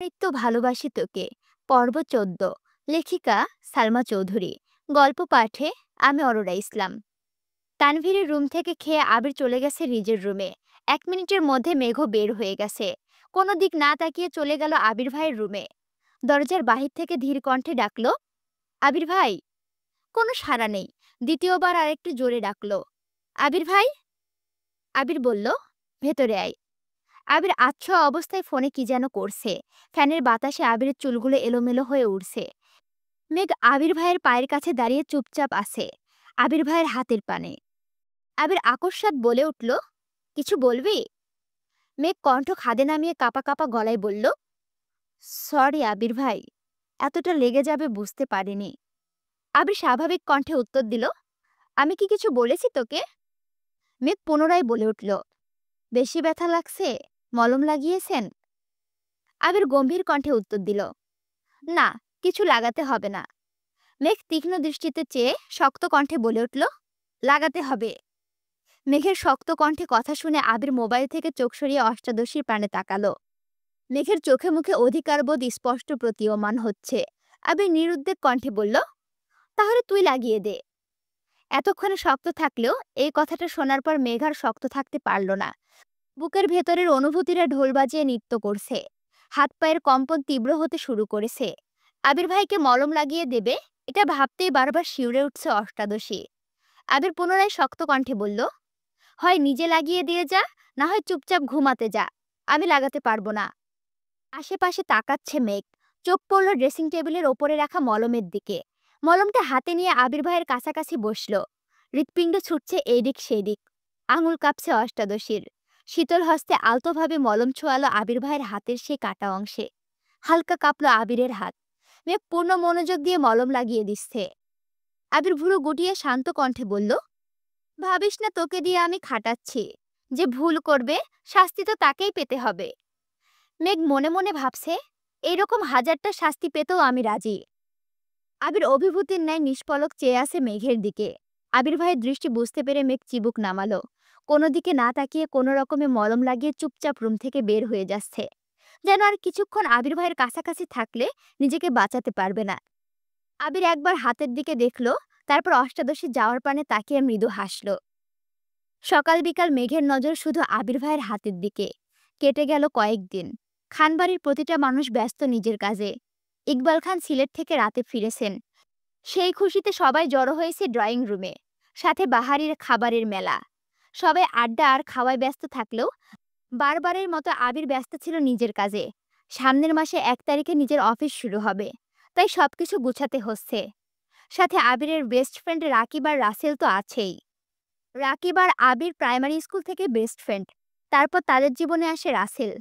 মৃত্যু ভালোবাসি তোকে পর্ব ১৪ লেখিকা সালমা চৌধুরী গল্প পাঠে আমি অরোরা ইসলাম। তানভীরের রুম থেকে খেয়ে আবির চলে গেছে রিজের রুমে। ১ মিনিটের মধ্যে মেঘও বের হয়ে গেছে। কোনো দিক না তাকিয়ে চলে গেল আবির ভাইয়ের রুমে। দরজার বাহির থেকে ধীর কণ্ঠে ডাকলো, আবির ভাই। কোনো সাড়া নেই। দ্বিতীয়বার আরেকটু জোরে ডাকলো, আবির ভাই। আবির বলল, ভেতরে আয়। আবির আচ্ছা অবস্থায় ফোনে কি যেন করছে। ফ্যানের বাতাসে আবিরের চুলগুলো এলোমেলো হয়ে উঠছে। মেঘ আবির ভাইয়ের পায়ের কাছে দাঁড়িয়ে চুপচাপ আছে, আবির ভাইয়ের হাতের পানে। আবির আকস্মাৎ বলে উঠল, কিছু বলবি? মেঘ কণ্ঠ খাদে নামিয়ে কাপা কাপা গলায় বলল, সরি আবির ভাই, এতটা লেগে যাবে বুঝতে পারিনি। আবির স্বাভাবিক কণ্ঠে উত্তর দিল, আমি কি কিছু বলেছি তোকে? মেঘ পুনরায় বলে উঠল, বেশি ব্যথা লাগছে, মলম লাগিয়েছেন? আবির গম্ভীর কণ্ঠে উত্তর দিল, না, কিছু লাগাতে হবে না। মেঘ তীক্ষ্ণ দৃষ্টিতে চেয়ে শক্ত কণ্ঠে বলে উঠল, লাগাতে হবে। মেঘের শক্ত কণ্ঠে কথা শুনে আবির মোবাইল থেকে চোখ সরিয়ে অষ্টাদশীর প্রাণে তাকালো। মেঘের চোখে মুখে অধিকারবোধ স্পষ্ট প্রতীয়মান হচ্ছে। আবির নিরুদ্বেগ কণ্ঠে বলল, তাহলে তুই লাগিয়ে দে। এতক্ষণে শক্ত থাকলেও এই কথাটা শোনার পর মেঘ আর শক্ত থাকতে পারল না। বুকের ভেতরের অনুভূতিরা ঢোল বাজিয়ে নৃত্য করছে। হাত পায়ের কম্পন তীব্র হতে শুরু করেছে। আবির ভাইকে মলম লাগিয়ে দেবে, এটা ভাবতেই বারবার শিউরে উঠছে অষ্টাদশী। আবির পুনরায় শক্ত কণ্ঠে বলল, হয় নিজে লাগিয়ে দিয়ে যা, না হয় চুপচাপ ঘুমাতে যা, আমি লাগাতে পারবো না। আশেপাশে তাকাচ্ছে মেঘ। চোখ পড়ল ড্রেসিং টেবিলের ওপরে রাখা মলমের দিকে। মলমটা হাতে নিয়ে আবির ভাইয়ের কাছাকাছি বসল। হৃৎপিণ্ড ছুটছে এইদিক সেইদিক। আঙুল কাঁপছে অষ্টাদশীর। শীতল হস্তে আলতোভাবে মলম ছোঁয়ালো আবির ভাইয়ের হাতের সেই কাটা অংশে। হালকা কাঁপলো আবিরের হাত। মেঘ পূর্ণ মনোযোগ দিয়ে মলম লাগিয়ে দিচ্ছে। আবির ভুরু গুটিয়ে শান্ত কণ্ঠে বলল, ভাবিস না তোকে দিয়ে আমি খাটাচ্ছি। যে ভুল করবে শাস্তি তো তাকেই পেতে হবে। মেঘ মনে মনে ভাবছে, এইরকম হাজারটা শাস্তি পেতেও আমি রাজি। আবির অভিভূতির ন্যায় নিষ্পলক চেয়ে আছে মেঘের দিকে। আবির ভাইয়ের দৃষ্টি বুঝতে পেরে মেঘ চিবুক নামালো। কোনো দিকে না তাকিয়ে কোনো রকমে মলম লাগিয়ে চুপচাপ রুম থেকে বের হয়ে যাচ্ছে, যেন আর কিছুক্ষণ আবির ভাইয়ের কাছাকাছি থাকলে নিজেকে বাঁচাতে পারবে না। আবির একবার হাতের দিকে দেখলো, তারপর অষ্টাদশী যাওয়ার পানে তাকিয়ে মৃদু হাসল। সকাল বিকাল মেঘের নজর শুধু আবির ভাইয়ের হাতের দিকে। কেটে গেল কয়েকদিন। খানবাড়ির প্রতিটা মানুষ ব্যস্ত নিজের কাজে। ইকবাল খান সিলেট থেকে রাতে ফিরেছেন। সেই খুশিতে সবাই জড়ো হয়েছে ড্রয়িং রুমে। সাথে বাহারির খাবারের মেলা। সবাই আড্ডা আর খাওয়ায় ব্যস্ত থাকলেও বারবারের মতো আবির ব্যস্ত ছিল নিজের কাজে। সামনের মাসে ১ তারিখে নিজের অফিস শুরু হবে, তাই সবকিছু গুছাতে হচ্ছে। সাথে আবিরের বেস্ট ফ্রেন্ড রাকিব আর রাসেল তো আছেই। রাকিব আর আবির প্রাইমারি স্কুল থেকে বেস্ট ফ্রেন্ড। তারপর তাদের জীবনে আসে রাসেল।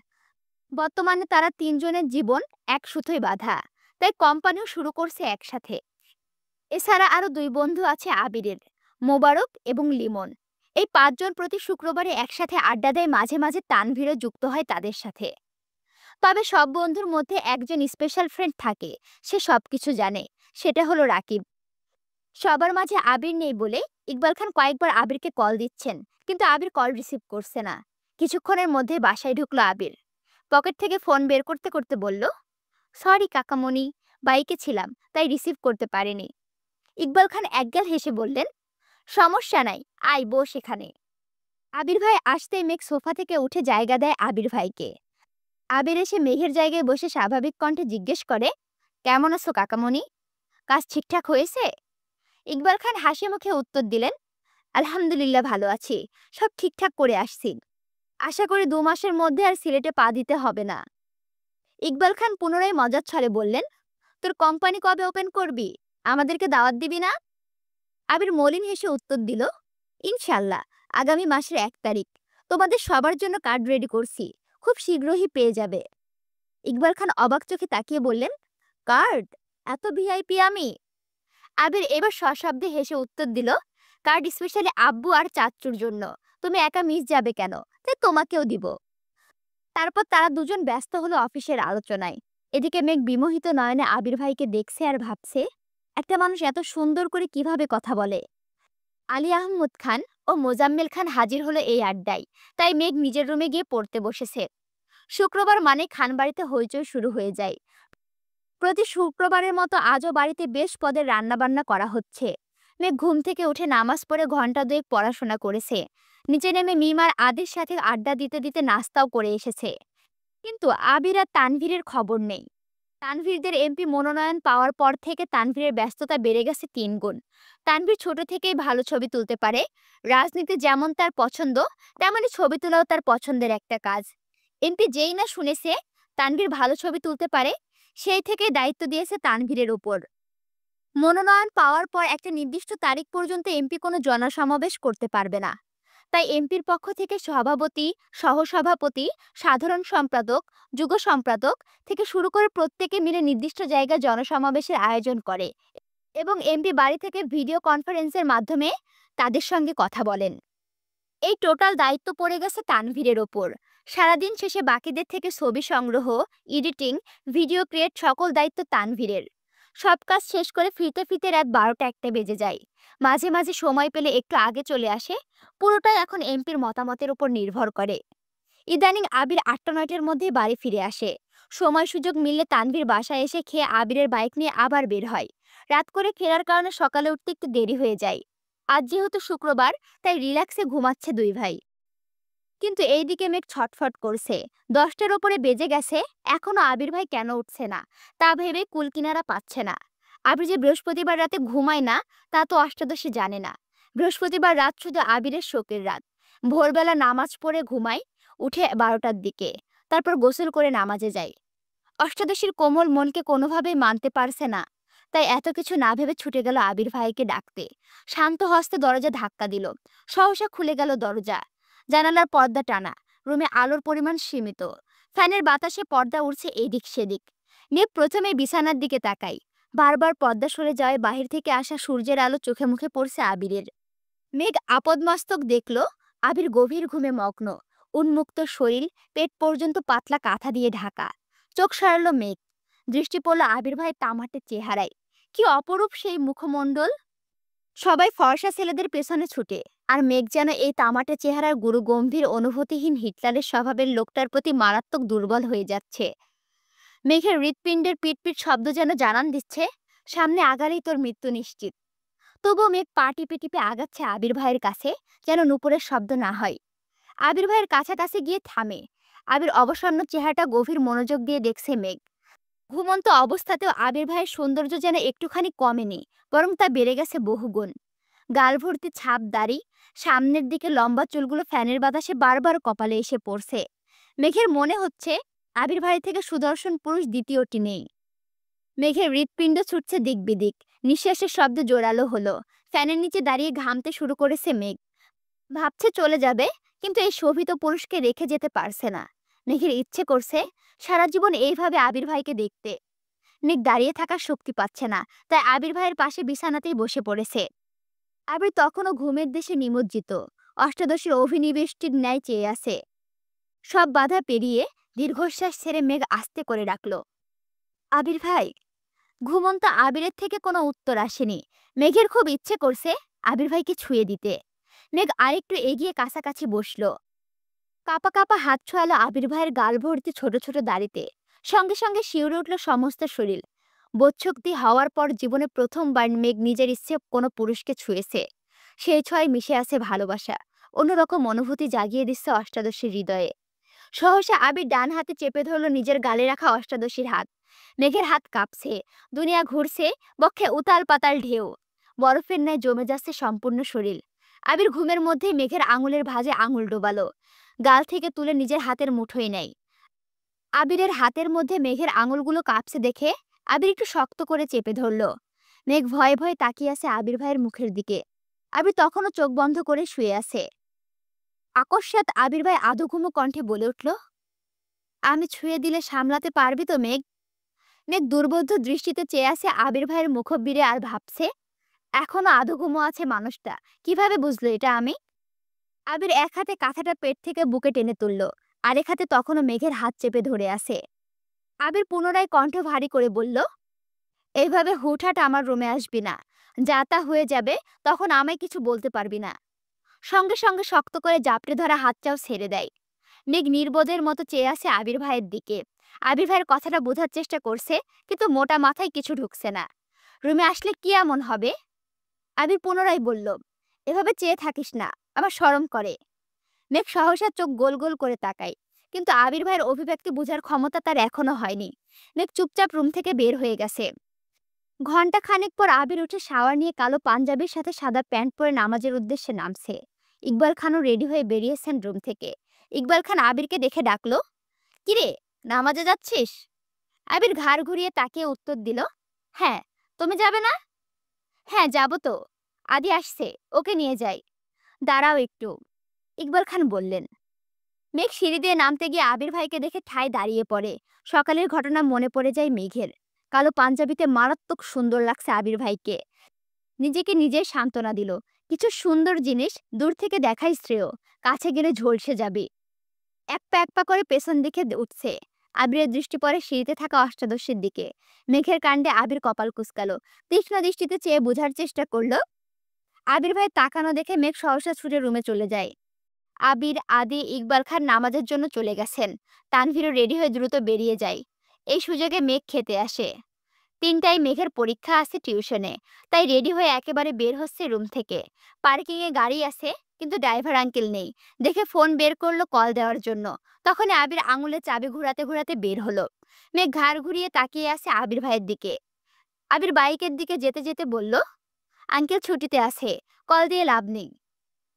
বর্তমানে তারা তিনজনের জীবন এক সুতোয় বাঁধা, তাই কোম্পানিও শুরু করছে একসাথে। এছাড়া আরো ২ বন্ধু আছে আবিরের, মোবারক এবং লিমন। এই ৫ জন প্রতি শুক্রবারে একসাথে আড্ডা দেয়, মাঝে মাঝে তানভীরও যুক্ত হয় তাদের সাথে। তবে সব বন্ধুর মধ্যে একজন স্পেশাল ফ্রেন্ড থাকে, সে সবকিছু জানে, সেটা হলো রাকিব। সবার মাঝে আবির নেই বলে ইকবাল খান কয়েকবার আবিরকে কল দিচ্ছেন, কিন্তু আবির কল রিসিভ করছে না। কিছুক্ষণের মধ্যে বাসায় ঢুকলো আবির। পকেট থেকে ফোন বের করতে করতে বলল, সরি কাকামণি, বাইকে ছিলাম তাই রিসিভ করতে পারিনি। ইকবাল খান একগাল হেসে বললেন, সমস্যা নাই, আয় বস এখানে। আবির ভাই আসতেই মেঘ সোফা থেকে উঠে জায়গা দেয় আবির ভাইকে। আবির এসে মেঘের জায়গায় বসে স্বাভাবিক কণ্ঠে জিজ্ঞেস করে, কেমন আছো কাকামণি? কাজ ঠিকঠাক হয়েছে? ইকবাল খান হাসি মুখে উত্তর দিলেন, আলহামদুলিল্লাহ ভালো আছি, সব ঠিকঠাক করে আসছি। আশা করি ২ মাসের মধ্যে আর সিলেটে পা দিতে হবে না। ইকবাল খান পুনরায় মজার ছলে বললেন, তোর কোম্পানি কবে ওপেন করবি? আমাদেরকে দাওয়াত দিবি না? আবির মলিন হেসে উত্তর দিল, ইনশাল্লাহ, আগামী মাসের ১ তারিখ। তোমাদের সবার জন্য কার্ড রেডি করছি, খুব শীঘ্রই পেয়ে যাবে। ইকবাল খান অবাক চোখে তাকিয়ে বললেন, কার্ড? এত ভিআইপি আমি? আবির এবার সশব্দে হেসে উত্তর দিল, কার্ড স্পেশালি আব্বু আর চাচ্চুর জন্য, তুমি একা মিস যাবে কেন, তাই তোমাকেও দিব। তারপর তারা দুজন ব্যস্ত হলো অফিসের আলোচনায়। এদিকে মেঘ বিমোহিত নয়নে আবির ভাইকে দেখছে আর ভাবছে, একটা মানুষ এত সুন্দর করে কিভাবে কথা বলে। আলী আহমদ খান ও মোজাম্মেল খান হাজির হলো এই আড্ডায়, তাই মেঘ নিজের রুমে গিয়ে পড়তে বসেছে। শুক্রবার মানে খানবাড়িতে হইচই শুরু হয়ে যায়। প্রতি শুক্রবারের মতো আজও বাড়িতে বেশ পদের রান্নাবান্না করা হচ্ছে। মেঘ ঘুম থেকে উঠে নামাজ পড়ে ঘন্টা দুয়েক পড়াশোনা করেছে। নিচে নেমে মিমার আদির সাথে আড্ডা দিতে দিতে নাস্তাও করে এসেছে। কিন্তু আবির আর তানভীরের খবর নেই। তানভীরদের এমপি মনোনয়ন পাওয়ার পর থেকে তানভীরের ব্যস্ততা বেড়ে গেছে ৩ গুণ। তানভীর ছোট থেকেই ভালো ছবি তুলতে পারে। রাজনীতি যেমন তার পছন্দ, তেমনি ছবি তোলাও তার পছন্দের একটা কাজ। এমপি যেই না শুনেছে তানভীর ভালো ছবি তুলতে পারে, সেই থেকে দায়িত্ব দিয়েছে তানভীরের উপর। মনোনয়ন পাওয়ার পর একটা নির্দিষ্ট তারিখ পর্যন্ত এমপি কোনো জনসমাবেশ করতে পারবে না। তাই এমপির পক্ষ থেকে সভাপতি, সহসভাপতি, সাধারণ সম্পাদক, যুগ্ম সম্পাদক থেকে শুরু করে প্রত্যেকে মিলে নির্দিষ্ট জায়গায় জনসমাবেশের আয়োজন করে এবং এমপি বাড়ি থেকে ভিডিও কনফারেন্সের মাধ্যমে তাদের সঙ্গে কথা বলেন। এই টোটাল দায়িত্ব পড়ে গেছে তানভীরের ওপর। সারাদিন শেষে বাকিদের থেকে ছবি সংগ্রহ, এডিটিং, ভিডিও ক্রিয়েট সকল দায়িত্ব তানভীরের। সব কাজ শেষ করে ফিরতে ফিরতে রাত ১২টা-১টা বেজে যায়। মাঝে মাঝে সময় পেলে একটু আগে চলে আসে। পুরোটাই এখন এমপির মতামতের উপর নির্ভর করে। ইদানিং আবির ৮টা-৯টার মধ্যেই বাড়ি ফিরে আসে। সময় সুযোগ মিললে তানভীর বাসায় এসে খেয়ে আবিরের বাইক নিয়ে আবার বের হয়। রাত করে ফেরার কারণে সকালে উঠতে একটু দেরি হয়ে যায়। আজ যেহেতু শুক্রবার, তাই রিল্যাক্সে ঘুমাচ্ছে দুই ভাই। কিন্তু এইদিকে মেঘ ছটফট করছে। ১০টার ওপরে বেজে গেছে, এখনো আবির ভাই কেন উঠছে না তা ভেবে কুলকিনারা পাচ্ছে না। আবির যে বৃহস্পতিবার রাতে ঘুমায় না তা তো অষ্টাদশী জানে না। বৃহস্পতিবার রাত শুধু আবিরের শোকের রাত। ভোরবেলা নামাজ পড়ে ঘুমায়, উঠে ১২টার দিকে, তারপর গোসল করে নামাজে যায়। অষ্টাদশীর কোমল মনকে কোনোভাবেই মানতে পারছে না, তাই এত কিছু না ভেবে ছুটে গেল আবির ভাইকে ডাকতে। শান্ত হস্তে দরজা ধাক্কা দিল। সহসা খুলে গেল দরজা। জানালার পর্দা টানা, রুমে আলোর পরিমাণ সীমিত। ফ্যানের বাতাসে পর্দা উড়ছে এদিক সেদিক। মেঘ প্রথমে বিছানার দিকে তাকাই। বারবার পর্দা সরে যাওয়ায় বাহির থেকে আসা সূর্যের আলো চোখে মুখে পড়ছে আবিরের। মেঘ আপদমস্তক দেখল আবির গভীর ঘুমে মগ্ন। উন্মুক্ত শরীর, পেট পর্যন্ত পাতলা কাঁথা দিয়ে ঢাকা। চোখ সরালো মেঘ। দৃষ্টি পড়ল আবির ভাইয়ের তামাটে চেহারায়। কি অপরূপ সেই মুখমণ্ডল! সবাই ফর্সা ছেলেদের পেছনে ছুটে, আর মেঘ যেন এই তামাটে চেহারার গুরু গম্ভীর অনুভূতিহীন হিটলারের স্বভাবের লোকটার প্রতি মারাত্মক দুর্বল হয়ে যাচ্ছে। মেঘের হৃৎপিণ্ডের পিটপিট শব্দ যেন জানান দিচ্ছে, সামনে আগালেই তোর মৃত্যু নিশ্চিত। তবুও মেঘ পা টিপে টিপে আগাচ্ছে আবির ভাইয়ের কাছে, যেন নুপুরের শব্দ না হয়। আবির ভাইয়ের কাছাকাছি গিয়ে থামে। আবির অবসন্ন চেহারাটা গভীর মনোযোগ দিয়ে দেখছে মেঘ। ঘুমন্ত অবস্থাতেও আবির ভাইয়ের সৌন্দর্য যেন একটুখানি কমেনি, বরং তা বেড়ে গেছে বহুগুণ। গাল ভর্তি ছাপ দাড়ি, সামনের দিকে লম্বা চুলগুলো ফ্যানের বাতাসে বারবার কপালে এসে পড়ছে। মেঘের মনে হচ্ছে আবির ভাই থেকে সুদর্শন পুরুষ দ্বিতীয়টি নেই। মেঘের হৃৎপিণ্ড ছুটছে দিক বিদিক। নিঃশ্বাসের শব্দ জোরালো হলো। ফ্যানের নিচে দাঁড়িয়ে ঘামতে শুরু করেছে মেঘ। ভাবছে চলে যাবে, কিন্তু এই শোভিত পুরুষকে রেখে যেতে পারছে না। মেঘের ইচ্ছে করছে সারা জীবন এইভাবে আবির ভাইকে দেখতে। মেঘ দাঁড়িয়ে থাকার শক্তি পাচ্ছে না, তাই আবির ভাইয়ের পাশে বিছানাতেই বসে পড়েছে। আবির তখনও ঘুমের দেশে নিমজ্জিত, অষ্টাদশীর অভিনিবেশটির ন্যায় চেয়ে আছে। সব বাধা পেরিয়ে দীর্ঘশ্বাস ছেড়ে মেঘ আস্তে করে ডাকল, আবির ভাই। ঘুমন্ত আবিরের থেকে কোনো উত্তর আসেনি। মেঘের খুব ইচ্ছে করছে আবির ভাইকে ছুঁয়ে দিতে। মেঘ আরেকটু এগিয়ে কাছাকাছি বসল। কাপা কাপা হাত ছোঁয়ালো আবির ভাইয়ের গাল ভর্তি ছোট ছোট দাড়িতে। সঙ্গে সঙ্গে শিউরে উঠল সমস্ত শরীর। বোধশক্তি হওয়ার পর জীবনে প্রথমবার মেঘ নিজের ইচ্ছে কোনো পুরুষকে ছুঁয়েছে। সেই ছোঁয়ায় মিশে আছে ভালোবাসা। অন্যরকম অনুভূতি জাগিয়ে দিচ্ছে অষ্টাদশীর হৃদয়ে। সহসা আবির ডান হাতে চেপে ধরল নিজের গালে রাখা অষ্টাদশীর হাত। মেঘের হাত কাঁপছে, দুনিয়া ঘুরছে, বক্ষে উতাল পাতাল ঢেউ। বরফের ন্যায় জমে যাচ্ছে সম্পূর্ণ শরীর। আবির ঘুমের মধ্যেই মেঘের আঙুলের ভাঁজে আঙুল ডোবালো। গাল থেকে তুলে নিজের হাতের মুঠোয় নেয়। আবিরের হাতের মধ্যে মেঘের আঙুলগুলো কাঁপছে দেখে আবির একটু শক্ত করে চেপে ধরল। মেঘ ভয়ে ভয়ে তাকিয়ে আছে আবির ভাইয়ের মুখের দিকে। আবির তখনও চোখ বন্ধ করে শুয়ে আছে। আকস্মাৎ আবির ভাই আধঘুমো কণ্ঠে বলে উঠল, আমি ছুঁয়ে দিলে সামলাতে পারবি তো মেঘ? মেঘ দুর্বোধ্য দৃষ্টিতে চেয়ে আছে আবির ভাইয়ের মুখবিরে আর ভাবছে, এখনো আধঘুমো আছে মানুষটা, কিভাবে বুঝলো এটা আমি? আবির এক হাতে কাঁথাটা পেট থেকে বুকে টেনে তুলল, আরেক হাতে তখনও মেঘের হাত চেপে ধরে আছে। আবির পুনরায় কণ্ঠ ভারী করে বলল, এইভাবে হুটহাট আমার রুমে আসবি না। যা তা হয়ে যাবে, তখন আমায় কিছু বলতে পারবি না। সঙ্গে সঙ্গে শক্ত করে জাপটে ধরা হাতটাও ছেড়ে দেয়। মেঘ নির্বোধের মতো চেয়ে আছে আবির ভাইয়ের দিকে। আবির ভাইয়ের কথাটা বোঝার চেষ্টা করছে, কিন্তু মোটা মাথায় কিছু ঢুকছে না। রুমে আসলে কি এমন হবে? আবির পুনরায় বলল, এভাবে চেয়ে থাকিস না, আমার শরম করে। মেঘ সহসা চোখ গোল গোল করে তাকায়, কিন্তু আবির ভাইয়ের অভিব্যক্তি বোঝার ক্ষমতা তার এখনো হয়নি। মেঘ চুপচাপ রুম থেকে বের হয়ে গেছে। ঘন্টা খানেক পর আবির উঠে শাওয়ার নিয়ে কালো পাঞ্জাবির সাথে সাদা প্যান্ট পরে নামাজের উদ্দেশ্যে নামছে। ইকবাল খানও রেডি হয়ে বেরিয়েছেন রুম থেকে। ইকবাল খান আবিরকে দেখে ডাকলো, কিরে, নামাজে যাচ্ছিস? আবির ঘাড় ঘুরিয়ে তাকিয়ে উত্তর দিল, হ্যাঁ। তুমি যাবে না? হ্যাঁ, যাব তো। আদি আসছে, ওকে নিয়ে যাই। দাঁড়াও একটু, ইকবাল খান বললেন। মেঘ সিঁড়ি দিয়ে নামতে গিয়ে আবির ভাইকে দেখে ঠায় দাঁড়িয়ে পড়ে। সকালের ঘটনা মনে পড়ে যায় মেঘের। কালো পাঞ্জাবিতে মারাত্মক সুন্দর লাগছে আবির ভাইকে। নিজেকে নিজে সান্ত্বনা দিল, কিছু সুন্দর জিনিস দূর থেকে দেখাই শ্রেয়, কাছে গেলে ঝলসে যাবে। এক পা এক পা করে পেছন দিকে উঠছে। আবিরের দৃষ্টি পড়ে সিঁড়িতে থাকা অষ্টাদশীর দিকে। মেঘের কাণ্ডে আবির কপাল কুঁচকালো। তীক্ষ্ণ দৃষ্টিতে চেয়ে বোঝার চেষ্টা করলো। আবির ভাই তাকানো দেখে মেঘ সহসা ছুটে রুমে চলে যায়। আবির, আদি, ইকবাল খান নামাজের জন্য চলে গেছেন। তানভীরও রেডি হয়ে দ্রুত বেরিয়ে যায়। এই সুযোগে মেঘ খেতে আসে। ৩টায় মেঘের পরীক্ষা আছে টিউশনে, তাই রেডি হয়ে একেবারে বের হচ্ছে রুম থেকে। পার্কিংয়ে গাড়ি আছে, কিন্তু ড্রাইভার আঙ্কেল নেই। দেখে ফোন বের করলো কল দেওয়ার জন্য। তখনই আবির আঙুলে চাবি ঘুরাতে ঘুরাতে বের হলো। মেঘ ঘাড় ঘুরিয়ে তাকিয়ে আছে আবির ভাইয়ের দিকে। আবির বাইকের দিকে যেতে যেতে বলল, আঙ্কেল ছুটিতে আছে, কল দিয়ে লাভ নেই।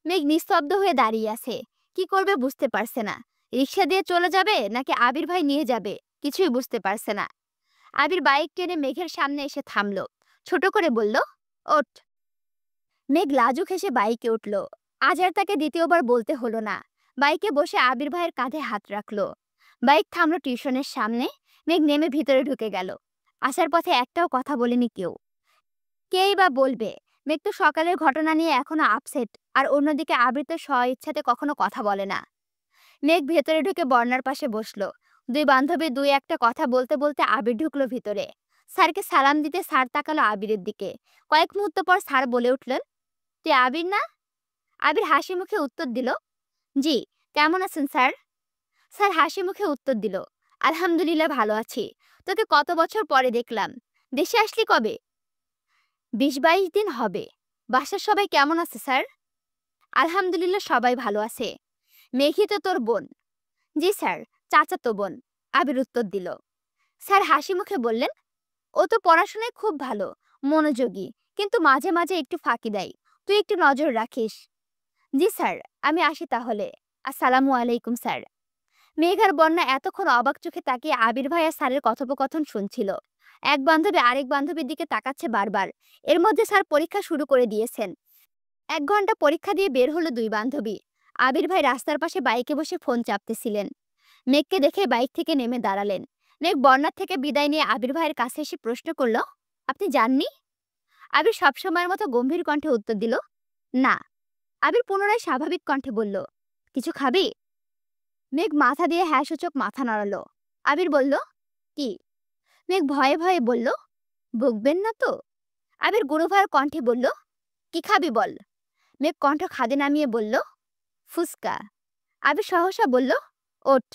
মেঘ নিস্তব্ধ হয়ে দাঁড়িয়ে আছে। কি করবে বুঝতে পারছে না। রিক্সা দিয়ে চলে যাবে নাকি আবির ভাই নিয়ে যাবে, কিছুই বুঝতে পারছে না। আবির বাইক টেনে মেঘের সামনে এসে থামলো। ছোট করে বলল, ওঠ। মেঘ লাজুক হেসে বাইকে উঠল। আজ আর তাকে দ্বিতীয়বার বলতে হলো না। বাইকে বসে আবির ভাইয়ের কাঁধে হাত রাখলো। বাইক থামলো টিউশনের সামনে। মেঘ নেমে ভিতরে ঢুকে গেল। আসার পথে একটাও কথা বলেনি কেউ। কেই বা বলবে? মেঘ তো সকালের ঘটনা নিয়ে এখনো আপসেট, আর অন্যদিকে আবির তো স্ব ইচ্ছাতে কখনো কথা বলে না। মেঘ ভেতরে ঢুকে বর্ণার পাশে বসলো। দুই বান্ধবী দুই একটা কথা বলতে বলতে আবির ঢুকলো ভিতরে। স্যারকে সালাম দিতে স্যার তাকালো আবিরের দিকে। কয়েক মুহূর্ত পর স্যার বলে উঠলেন, তুই আবির না? আবির হাসি মুখে উত্তর দিল, জি। কেমন আছেন স্যার? স্যার হাসি মুখে উত্তর দিল, আলহামদুলিল্লাহ ভালো আছি। তোকে কত বছর পরে দেখলাম। দেশে আসলি কবে? ২০-২২ দিন হবে। বাসার সবাই কেমন আছে স্যার? আলহামদুলিল্লাহ সবাই ভালো আছে। মেঘি তো তোর বোন? জি স্যার, চাচাতো বোন। আবির উত্তর দিল। স্যার হাসি মুখে বললেন, ও তো পড়াশোনায় খুব ভালো, মনোযোগী, কিন্তু মাঝে মাঝে একটু ফাঁকি দেয়। তুই একটু নজর রাখিস। জি স্যার, আমি আসি তাহলে। আসসালামু আলাইকুম স্যার। মেঘ আর বন্যা এতক্ষণ অবাক চোখে তাকিয়ে আবির ভাই আর স্যারের কথোপকথন শুনছিল। এক বান্ধবী আরেক বান্ধবীর দিকে তাকাচ্ছে বারবার। এর মধ্যে স্যার পরীক্ষা শুরু করে দিয়েছেন। ১ ঘন্টা পরীক্ষা দিয়ে বের হলো দুই বান্ধবী। আবির ভাই রাস্তার পাশে বাইকে বসে ফোন চাপতেছিলেন। মেঘকে দেখে বাইক থেকে নেমে দাঁড়ালেন। মেঘ বন্যার থেকে বিদায় নিয়ে আবির ভাইয়ের কাছে এসে প্রশ্ন করল, আপনি যাননি? আবির সবসময়ের মতো গম্ভীর কণ্ঠে উত্তর দিল, না। আবির পুনরায় স্বাভাবিক কণ্ঠে বলল, কিছু খাবি? মেঘ মাথা দিয়ে হ্যাঁ সূচক মাথা নাড়ালো। আবির বলল, কি? মেঘ ভয়ে ভয়ে বলল, বকবেন না তো? আবির গুরুভার কণ্ঠে বলল, কি খাবি বল। মেঘ কণ্ঠ খাদে নামিয়ে বলল, ফুসকা। আবির সহসা বলল, ওঠ।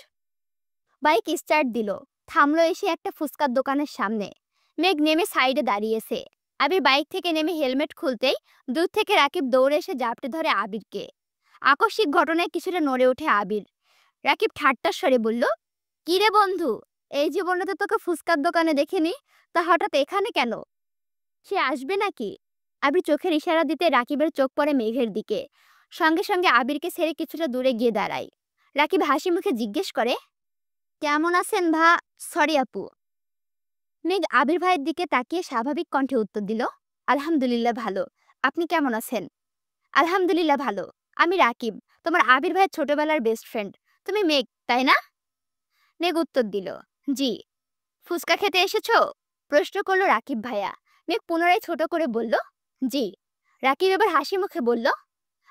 বাইক স্টার্ট দিল। থামলো এসে একটা ফুসকার দোকানের সামনে। মেঘ নেমে সাইডে দাঁড়িয়েছে। আবির বাইক থেকে নেমে হেলমেট খুলতেই দূর থেকে রাকিব দৌড়ে এসে জাপটে ধরে আবিরকে। আকস্মিক ঘটনায় কিছুটা নড়ে ওঠে আবির। রাকিব ঠাট্টার স্বরে বলল, কি রে বন্ধু, এই জীবনে তো তোকে ফুসকার দোকানে দেখিনি, তা হঠাৎ এখানে কেন? সে আসবে নাকি? আবির চোখের ইশারা দিতে রাকিবের চোখ পড়ে মেঘের দিকে। সঙ্গে সঙ্গে আবিরকে ছেড়ে কিছুটা দূরে গিয়ে দাঁড়ায়। রাকিব হাসি মুখে জিজ্ঞেস করে, কেমন আছেন সরি আপু। মেঘ আবির ভাইয়ের দিকে তাকিয়ে স্বাভাবিক কণ্ঠে উত্তর দিল, আলহামদুলিল্লাহ ভালো। আপনি কেমন আছেন? আলহামদুলিল্লাহ ভালো। আমি রাকিব, তোমার আবির ভাইয়ের ছোটবেলার বেস্ট ফ্রেন্ড। তুমি মেঘ, তাই না? মেঘ উত্তর দিল, জি। ফুচকা খেতে এসেছো? প্রশ্ন করলো রাকিব ভাইয়া। মেঘ পুনরায় ছোট করে বলল, জি। রাকিব এবার হাসি মুখে বলল,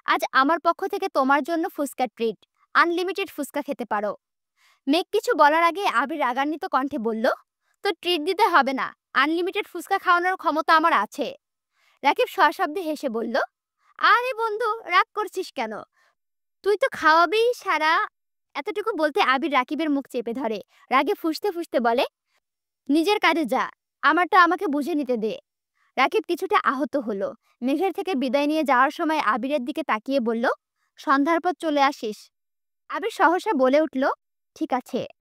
আজ আমার পক্ষ থেকে তোমার জন্য ফুচকা ট্রিট। আনলিমিটেড ফুচকা খেতে পারো। মেঘ কিছু বলার আগে আবির রাগান্বিত কণ্ঠে বলল, তো ট্রিট দিতে হবে না, আনলিমিটেড ফুচকা খাওয়ানোর ক্ষমতা আমার আছে। রাকিব সশব্দে হেসে বলল, আরে বন্ধু, রাগ করছিস কেন? তুই তো খাওয়াবেই সারা। এতটুকু বলতে আবির রাকিবের মুখ চেপে ধরে। রাগে ফুঁসতে ফুঁসতে বলে, নিজের কাজে যা, আমারটা আমাকে বুঝে নিতে দে। রাকিব কিছুটা আহত হলো। মেঘের থেকে বিদায় নিয়ে যাওয়ার সময় আবিরের দিকে তাকিয়ে বলল, সন্ধ্যার পর চলে আসিস। আবির সহসা বলে উঠল, ঠিক আছে।